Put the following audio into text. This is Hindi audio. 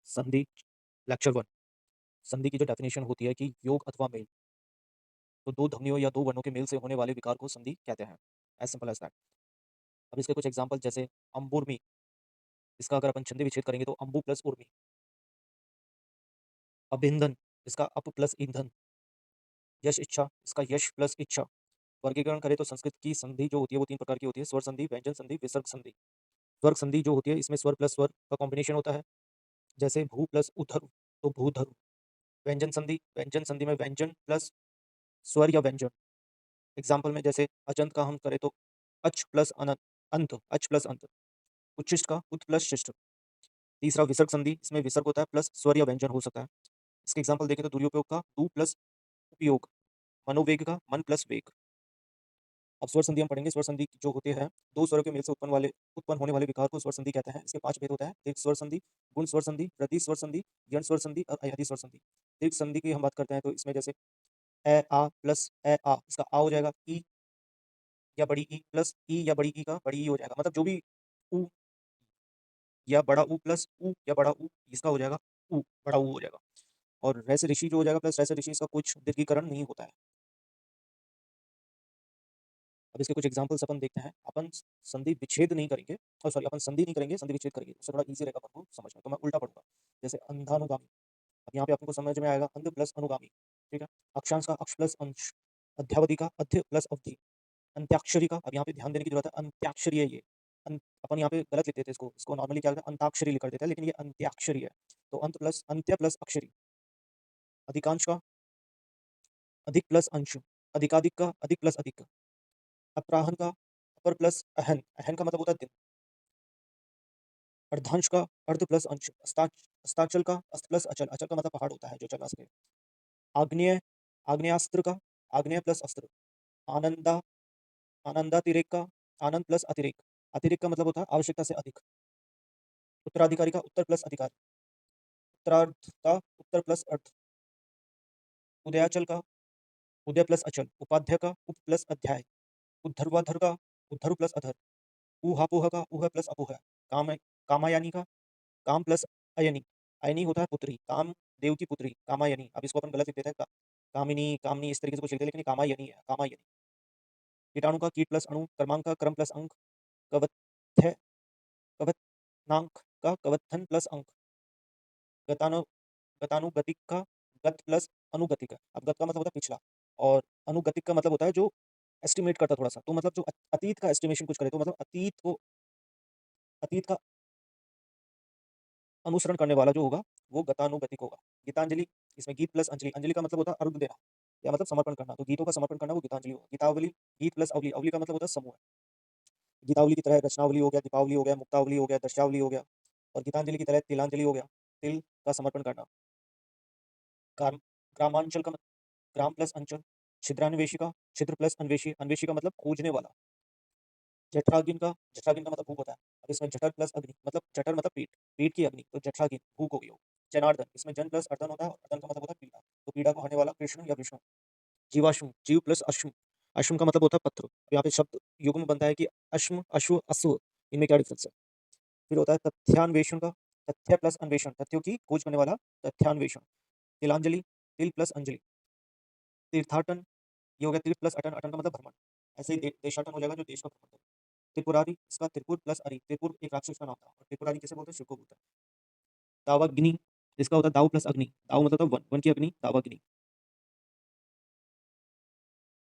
संधि लेक्चर 1। संधि की जो डेफिनेशन होती है कि योग अथवा मेल, तो दो ध्वनियों या दो वर्णों के मेल से होने वाले विकार को संधि कहते हैं। As simple as that. अब इसके कुछ एग्जांपल जैसे अंबुर्मी, इसका अगर अपन छंदे विच्छेद करेंगे तो अंबु प्लस उर्मी। अभिंधन, इसका अप प्लस ईंधन। यश इच्छा, इसका यश प्लस इच्छा। वर्गीकरण करें तो संस्कृत की संधि जो होती है वो तीन प्रकार की होती है: स्वर संधि, व्यंजन संधि, विसर्ग संधि। स्वर संधि जो होती है इसमें स्वर प्लस स्वर का कॉम्बिनेशन होता है, जैसे भू प्लस उधर, तो भूधर। व्यंजन संधि में व्यंजन प्लस स्वर या व्यंजन। एग्जाम्पल में जैसे अजंत का हम करें तो अच प्लस अनंत, अंत, अच प्लस अंत। उच्छिष्ट का उत प्लस शिष्ट। तीसरा विसर्ग संधि, इसमें विसर्ग होता है प्लस स्वर या व्यंजन हो सकता है। इसके एग्जाम्पल देखें तो दुर्योपयोग का दू प्लस उपयोग, मनोवेग का मन प्लस वेग। अब स्वर संधि हम पढ़ेंगे। स्वर संधि जो होते हैं दो स्वरों के मेल से उत्पन्न होने वाले विकार को स्वर संधि कहते हैं। इसके पांच भेद होता है: दीर्घ स्वर संधि, गुण स्वर संधि, वृद्धि स्वर संधि, यण स्वर संधि और अयाधि स्वर संधि। दीर्घ संधि की हम बात करते हैं तो इसमें जैसे ए आ प्लस ए आ, इसका आ हो जाएगा ई या बड़ी ई प्लस ई या बड़ी ई का बड़ी ई हो जाएगा। मतलब जो भी ऊ या बड़ा ऊ प्लस ऊ या बड़ा ऊ, इसका हो जाएगा ऊ, बड़ा ऊ हो जाएगा। और रैसे ऋषि जो हो जाएगा प्लस रैसे ऋषि, इसका कुछ दीर्घीकरण नहीं होता है। अब इसके कुछ एग्जांपल्स अपन देखते हैं। अपन संधि विच्छेद नहीं करेंगे, और सॉरी, अपन संधि नहीं करेंगे, संधि विच्छेद करेंगे, उससे थोड़ा इजी रहेगा अपन को समझना। तो मैं उल्टा पढ़ूंगा। जैसे अंधानुगामी, अब यहाँ पे आपको समझ में आएगा अंध प्लस अनुगामी। ठीक है। अक्षांश का अक्ष प्लस अंश। अध्यावधि का अध्य प्लस अवधि। अंत्याक्षरी का, अब यहाँ पे ध्यान देने की जरूरत है, अंत्याक्षरी है ये। अपन यहाँ पे गलत लिखते थे, इसको नॉर्मली क्या करते हैं, अंताक्षरी लिख देते हैं, लेकिन ये अंत्याक्षरी है। तो अंत प्लस अंत्य प्लस अक्षरी। अधिकांश का अधिक प्लस अंश। अधिकाधिक का अधिक प्लस अधिक। अपराहन का अपर प्लस अहन, अहन का मतलब होता है दिन। अर्धांश का अर्ध प्लस अंश। अस्ताचल का अस्त प्लस अचल, अचल का मतलब पहाड़ होता है जो चल ना सके। आग्नेय, आग्नेयास्त्र का आग्नेय प्लस अस्त्र। आनंदा, आनंदातिरेक का आनंद प्लस अतिरेक। अतिरेक का मतलब होता है आवश्यकता से अधिक। उत्तराधिकारी का उत्तर प्लस अधिकारी। उत्तरार्ध का उत्तर प्लस अर्ध। उदयाचल का उदय प्लस अचल। उपाध्याय का उप प्लस अध्याय। उद्धर्वाधर का उद्धर प्लस अधर। ऊहापोह का ऊह प्लस अपोह। काम, कामायानी का काम प्लस अयनी। अयनी होता है पुत्री, काम देव की पुत्री कामायनी। अब इसको अपन गलत लिख देते हैं, कामिनी कामनी इस तरीके से कुछ लिखते हैं, लेकिन ये कामायनी है, कामायनी। कीटाणु का कीट प्लस अणु। क्रमांक का क्रम प्लस अंक। कवत्थ, कवत्नांक का कवत्थन प्लस अंक। गतानु, गतानुगतिक का गत प्लस अनुगतिक। अब गत का मतलब होता है पिछला, और अनुगतिक का मतलब होता है जो एस्टिमेट करता थोड़ा सा, तो मतलब जो अतीत का एस्टिमेशन कुछ करे, तो मतलब अतीत का अनुसरण करने वाला जो होगा वो गतानुगतिक होगा। गीतांजलि, इसमें गीत प्लस अंजलि। अंजलि का मतलब होता है अर्घ देना या मतलब समर्पण करना, तो गीतों का समर्पण करना वो गीतांजलि होगा। गीतावली, गीत प्लस अवली, अवली का मतलब होता है समूह। गीतावली की तरह रचनावली हो गया, दीपावली हो गया, मुक्तावली हो गया, दर्शावली हो गया। और गीतांजलि की तरह तिलांजलि हो गया, तिल का समर्पण करना। ग्राम, ग्रामांचल का ग्राम प्लस अंचल। छिद्रान्वेषी का छिद्र प्लस अन्वेषी, अन्वेषी का मतलब खोजने वाला। जठरागिन का मतलब भूख होता है। अब इसमें जठर प्लस अग्नि, मतलब जठर मतलब पीठ, पीठ की अग्नि, तो जठरागिन भूख हो गई हो। जनार्दन, इसमें जन प्लस अर्दन होता है, और अर्दन का मतलब होता है पीड़ा, तो पीड़ा को हरने वाला कृष्ण या विष्णु। जीवाश्म, जीव प्लस अश्व। अश्व का मतलब होता है पत्र। अब यहाँ पे शब्द युग्म बनता है कि अश्व अश्व अश्व, इनमें क्या डिफरेंस है। फिर होता है तथ्यान्वेषण का, तथ्य प्लस अन्वेषण, तथ्यों की खोज करने वाला, तथ्यान्वेषण। तिलांजलि, तिल प्लस अंजलि। तीर्थाटन, ये हो गया तीर्थ प्लस अटन, अटन का मतलब भ्रमण। ऐसे ही देशाटन हो जाएगा जो देश का भ्रमण करे। त्रिपुरारी, इसका त्रिपुर प्लस अरि, त्रिपुर एक राक्षस का नाम था, और त्रिपुरारी किसे बोलते हैं, शिव को बोलते हैं। दावाग्नि, इसका होता है दाव प्लस अग्नि, दाव मतलब होता है वन, वन की अग्नि, दावाग्नि।